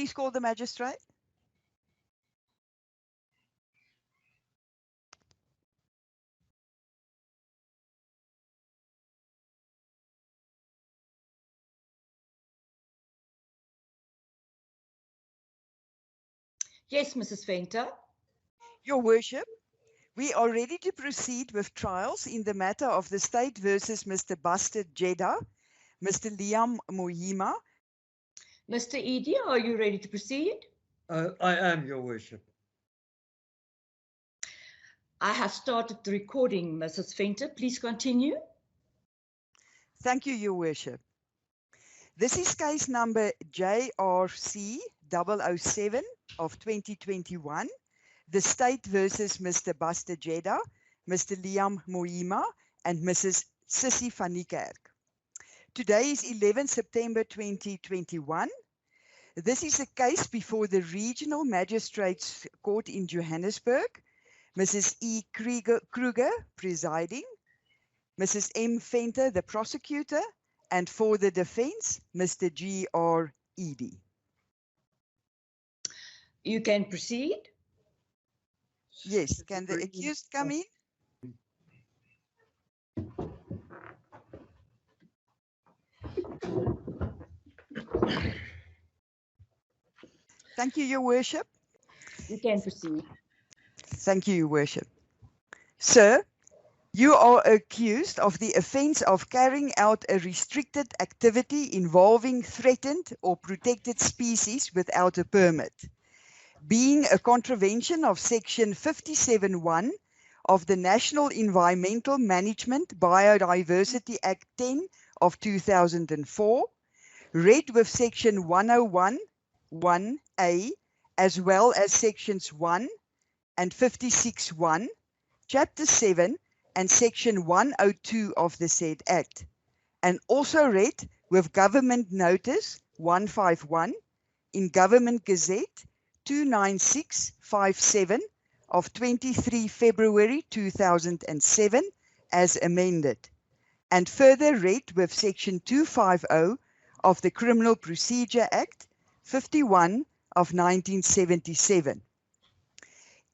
please call the magistrate? Yes, Mrs. Venter. Your Worship, we are ready to proceed with trials in the matter of the state versus Mr. Buster Jeddah, Mr. Liam Mohima. Mr. Edie, are you ready to proceed? I am, Your Worship. I have started the recording, Mrs. Venter. Please continue. Thank you, Your Worship. This is case number JRC 007 of 2021, the state versus Mr. Buster Jeddah, Mr. Liam Mohima, and Mrs. Sissy van Niekerk. Today is 11 September 2021. This is a case before the Regional Magistrates Court in Johannesburg, Mrs. E. Kruger presiding, Mrs. M. Venter, the prosecutor, and for the defense, Mr. G.R. Edie. You can proceed. Yes, can the accused come in? Thank you, Your Worship. You can proceed. Thank you, Your Worship. Sir, you are accused of the offence of carrying out a restricted activity involving threatened or protected species without a permit, being a contravention of Section 57(1) of the National Environmental Management Biodiversity Act 10 of 2004, read with Section 101(1)(a), as well as Sections 1 and 56(1), Chapter 7, and Section 102 of the said Act, and also read with Government Notice 151 in Government Gazette 29657 of 23 February 2007 as amended, and further read with Section 250 of the Criminal Procedure Act 51 of 1977.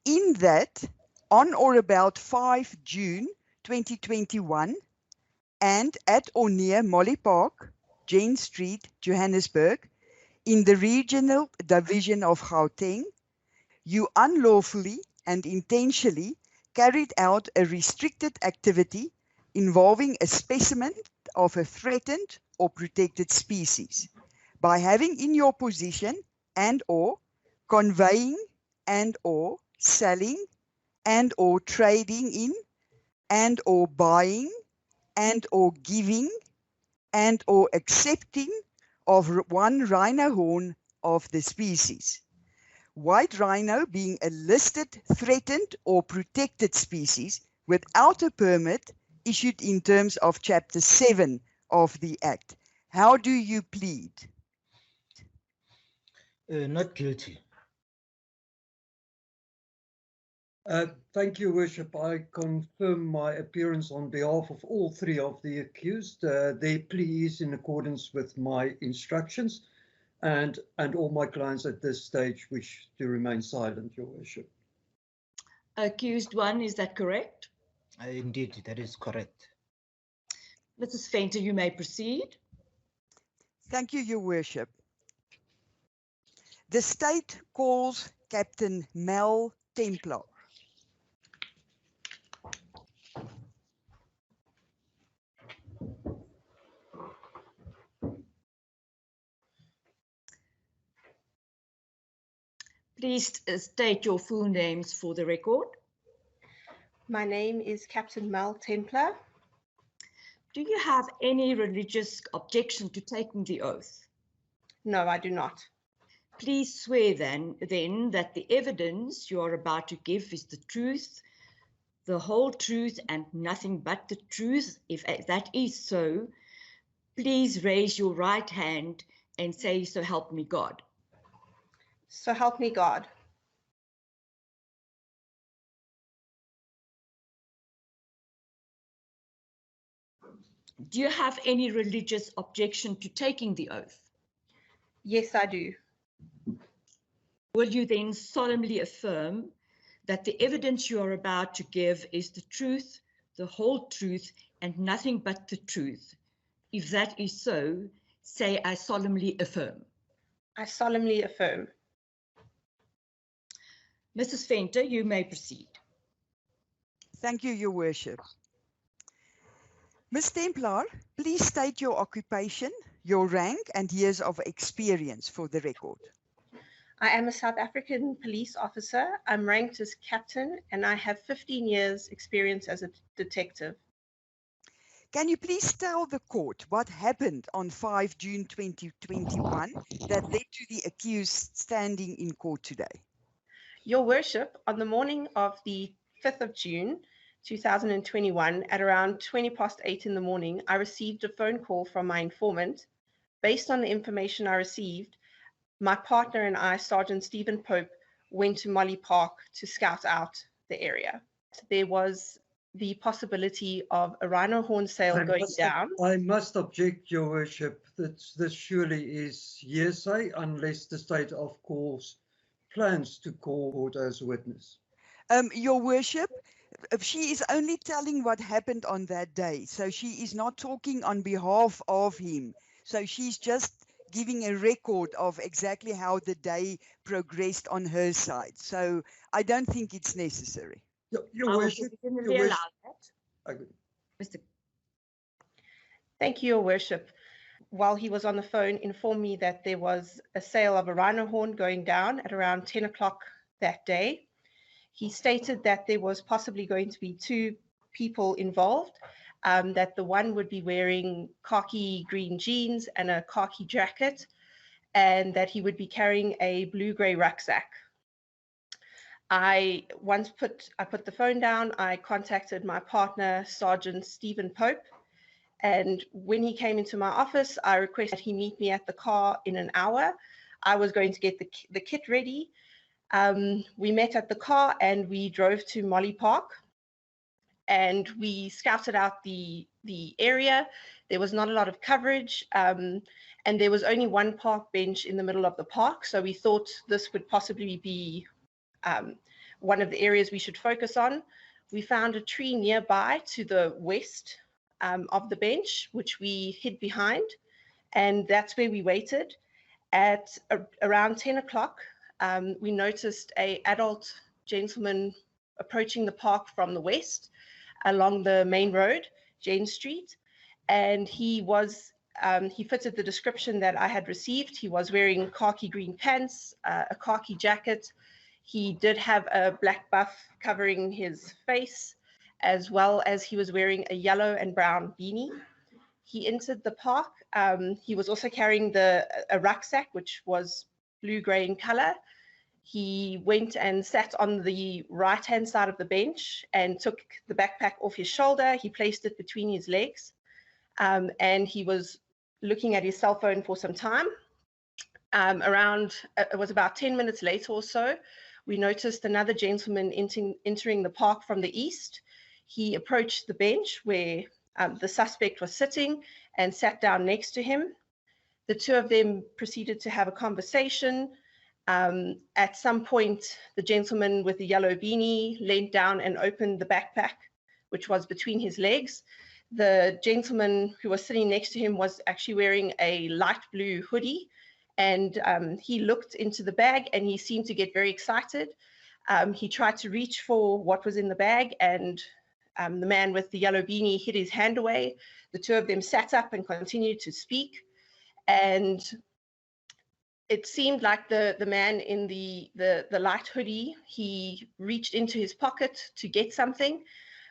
In that, on or about 5 June 2021, and at or near Molly Park, Jane Street, Johannesburg, in the Regional Division of Gauteng, you unlawfully and intentionally carried out a restricted activity involving a specimen of a threatened or protected species by having in your possession and or conveying and or selling and or trading in and or buying and or giving and or accepting of one rhino horn of the species. White rhino being a listed, threatened or protected species without a permit issued in terms of Chapter 7 of the Act. How do you plead? Not guilty. Thank you, Worship. I confirm my appearance on behalf of all three of the accused. Their plea is in accordance with my instructions, and all my clients at this stage wish to remain silent, Your Worship. Accused 1, is that correct? Indeed, that is correct. Mrs. Venter, you may proceed. Thank you, Your Worship. The state calls Captain Mel Templar. Please state your full names for the record. My name is Captain Mel Templar. Do you have any religious objection to taking the oath? No, I do not. Please swear then that the evidence you are about to give is the truth, the whole truth, and nothing but the truth. If that is so, please raise your right hand and say, "So help me God." So help me God. Do you have any religious objection to taking the oath? Yes, I do. Will you then solemnly affirm that the evidence you are about to give is the truth, the whole truth, and nothing but the truth? If that is so, say, I solemnly affirm. I solemnly affirm. Mrs. Venter, you may proceed. Thank you, Your Worship. Ms. Templar, please state your occupation, your rank, and years of experience for the record. I am a South African police officer. I'm ranked as captain and I have 15 years experience as a detective. Can you please tell the court what happened on 5 June 2021 that led to the accused standing in court today? Your Worship, on the morning of the 5th of June 2021 at around 8:20 in the morning, I received a phone call from my informant. Based on the information I received, my partner and I, Sergeant Stephen Pope, went to Molly Park to scout out the area. There was the possibility of a rhino horn sale going down. I must object, Your Worship, that this surely is hearsay unless the state, of course, plans to call court as witness. Your Worship, she is only telling what happened on that day. So she is not talking on behalf of him. So she's just giving a record of exactly how the day progressed on her side. So I don't think it's necessary. Your Worship, Your Worship. Mr. Thank you, Your Worship. While he was on the phone, informed me that there was a sale of a rhino horn going down at around 10 o'clock that day. He stated that there was possibly going to be two people involved, that the one would be wearing khaki green jeans and a khaki jacket, and that he would be carrying a blue-gray rucksack. I put the phone down. I contacted my partner, Sergeant Stephen Pope, and when he came into my office, I requested he meet me at the car in an hour. I was going to get the kit ready. We met at the car and we drove to Molly Park, and we scouted out the area. There was not a lot of coverage, and there was only one park bench in the middle of the park. So we thought this would possibly be one of the areas we should focus on. We found a tree nearby to the west of the bench, which we hid behind, and that's where we waited. At around 10 o'clock, we noticed an adult gentleman approaching the park from the west along the main road, Jane Street, and he fitted the description that I had received. He was wearing khaki green pants, a khaki jacket. He did have a black buff covering his face, as well as he was wearing a yellow and brown beanie. He entered the park. He was also carrying a rucksack, which was blue-gray in color. He went and sat on the right-hand side of the bench and took the backpack off his shoulder. He placed it between his legs, and he was looking at his cell phone for some time. It was about 10 minutes later or so, we noticed another gentleman entering the park from the east. He approached the bench where the suspect was sitting and sat down next to him. The two of them proceeded to have a conversation. At some point, the gentleman with the yellow beanie leaned down and opened the backpack, which was between his legs. The gentleman who was sitting next to him was actually wearing a light blue hoodie, and he looked into the bag and he seemed to get very excited. He tried to reach for what was in the bag, and the man with the yellow beanie hid his hand away. The two of them sat up and continued to speak, and it seemed like the man in the light hoodie, he reached into his pocket to get something.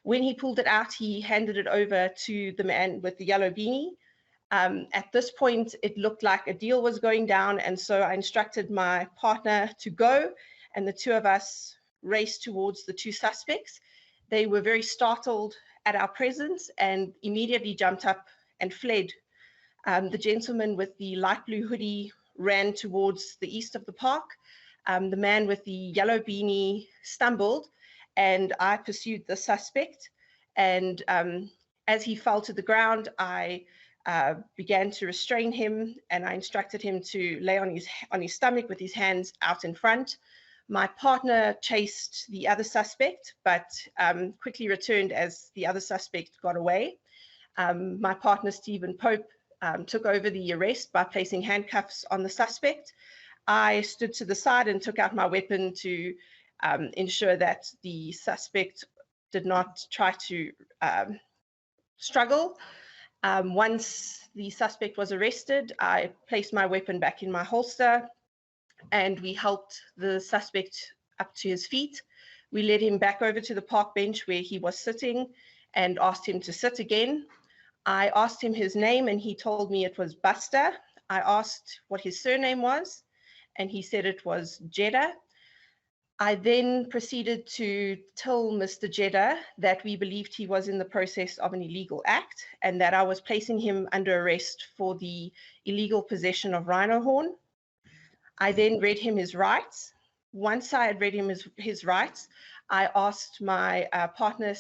When he pulled it out, he handed it over to the man with the yellow beanie. At this point, it looked like a deal was going down, and so I instructed my partner to go, and the two of us raced towards the two suspects. They were very startled at our presence and immediately jumped up and fled. The gentleman with the light blue hoodie ran towards the east of the park. The man with the yellow beanie stumbled, and I pursued the suspect. And as he fell to the ground, I began to restrain him, and I instructed him to lay on his stomach with his hands out in front. My partner chased the other suspect, but quickly returned as the other suspect got away. My partner, Stephen Pope, took over the arrest by placing handcuffs on the suspect. I stood to the side and took out my weapon to ensure that the suspect did not try to struggle. Once the suspect was arrested, I placed my weapon back in my holster, and we helped the suspect up to his feet. We led him back over to the park bench where he was sitting and asked him to sit again. I asked him his name, and he told me it was Buster. I asked what his surname was, and he said it was Jeddah. I then proceeded to tell Mr. Jeddah that we believed he was in the process of an illegal act and that I was placing him under arrest for the illegal possession of rhino horn. I then read him his rights. Once I had read him his rights, I asked my partner,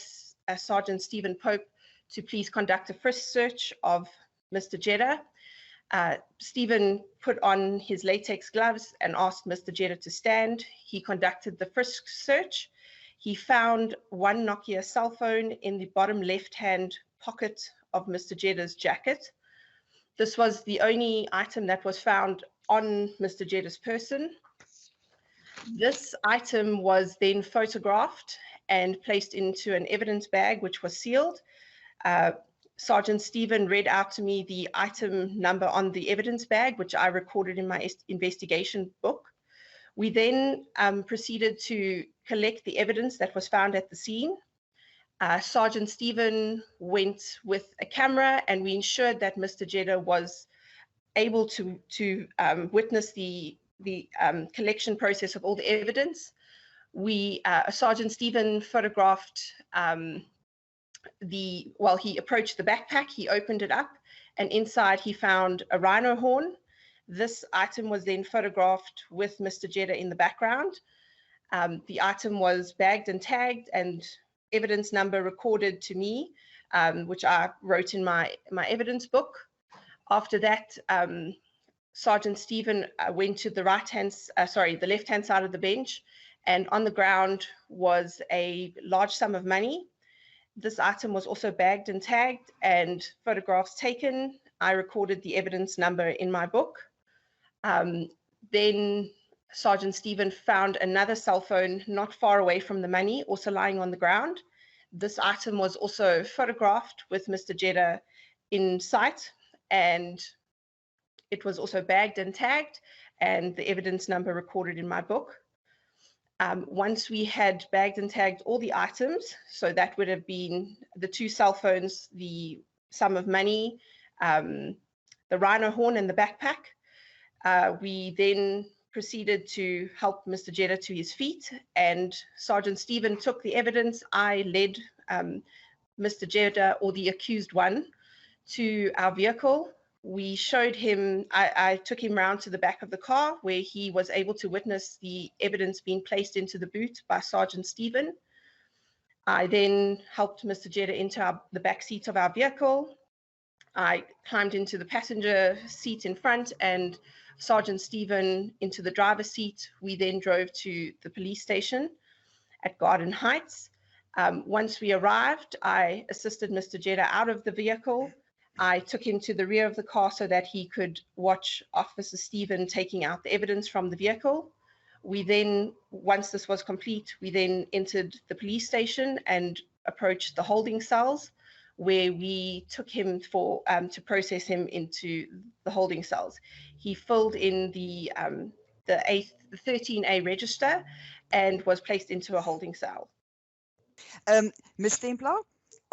Sergeant Stephen Pope, to please conduct a frisk search of Mr. Jeddah. Stephen put on his latex gloves and asked Mr. Jeddah to stand. He conducted the frisk search. He found one Nokia cell phone in the bottom left-hand pocket of Mr. Jeddah's jacket. This was the only item that was found on Mr. Jeddah's person. This item was then photographed and placed into an evidence bag, which was sealed. Sergeant Stephen read out to me the item number on the evidence bag, which I recorded in my investigation book. We then proceeded to collect the evidence that was found at the scene. Sergeant Stephen went with a camera, and we ensured that Mr. Jeddah was able to witness the collection process of all the evidence. Sergeant Stephen photographed he approached the backpack, he opened it up, and inside he found a rhino horn. This item was then photographed with Mr. Jeddah in the background. The item was bagged and tagged, and evidence number recorded to me, which I wrote in my evidence book. After that, Sergeant Stephen went to the the left-hand side of the bench, and on the ground was a large sum of money. This item was also bagged and tagged and photographs taken. I recorded the evidence number in my book. Then Sergeant Stephen found another cell phone not far away from the money, also lying on the ground. This item was also photographed with Mr. Jeddah in sight, and it was also bagged and tagged, and the evidence number recorded in my book. Once we had bagged and tagged all the items, so that would have been the 2 cell phones, the sum of money, the rhino horn and the backpack, we then proceeded to help Mr. Jeddah to his feet, and Sergeant Stephen took the evidence. I led Mr. Jeddah, or the accused one, to our vehicle. We showed him, I took him round to the back of the car where he was able to witness the evidence being placed into the boot by Sergeant Stephen. I then helped Mr. Jeddah into the back seat of our vehicle. I climbed into the passenger seat in front and Sergeant Stephen into the driver's seat. We then drove to the police station at Garden Heights. Once we arrived, I assisted Mr. Jeddah out of the vehicle. I took him to the rear of the car so that he could watch Officer Stephen taking out the evidence from the vehicle. We then, once this was complete, we then entered the police station and approached the holding cells, where we took him to process him into the holding cells. He filled in the 13A register and was placed into a holding cell. Ms. Templar,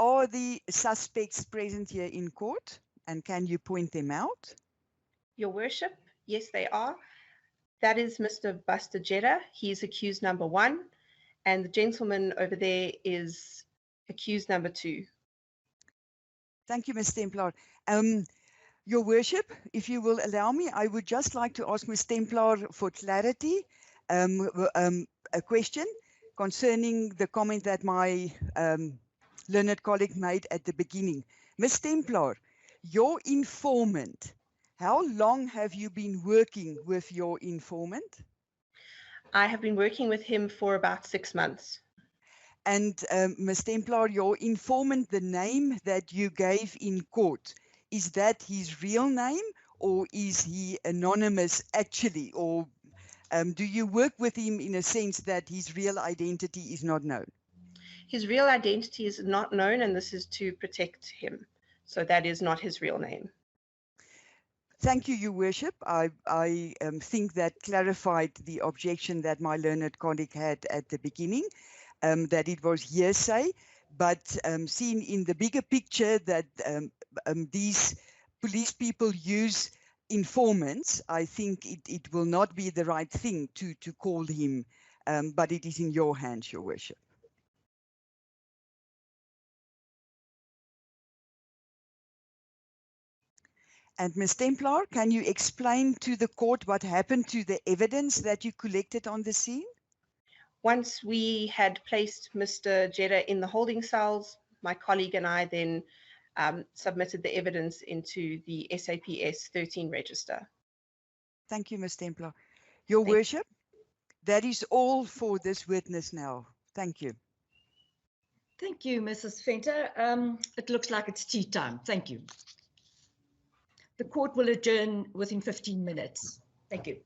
are the suspects present here in court, and can you point them out? Your Worship, yes, they are. That is Mr. Buster Jeddah. He is accused number 1, and the gentleman over there is accused number 2. Thank you, Ms. Templar. Your Worship, if you will allow me, I would just like to ask Ms. Templar for clarity, a question concerning the comment that my learned colleague made at the beginning. Ms. Templar, Your informant, how long have you been working with your informant? I have been working with him for about 6 months. And Ms. Templar, your informant, the name that you gave in court, is that his real name or is he anonymous actually? Or do you work with him in a sense that his real identity is not known? His real identity is not known, and this is to protect him. So that is not his real name. Thank you, Your Worship. I think that clarified the objection that my learned colleague had at the beginning, that it was hearsay, but seen in the bigger picture that these police people use informants, I think it will not be the right thing to call him, but it is in your hands, Your Worship. And Ms. Templar, can you explain to the court what happened to the evidence that you collected on the scene? Once we had placed Mr. Jeddah in the holding cells, my colleague and I then submitted the evidence into the SAPS 13 register. Thank you, Ms. Templar. Your Worship, that is all for this witness now. Thank you. Thank you, Mrs. Venter. It looks like it's tea time. Thank you. The court will adjourn within 15 minutes. Thank you.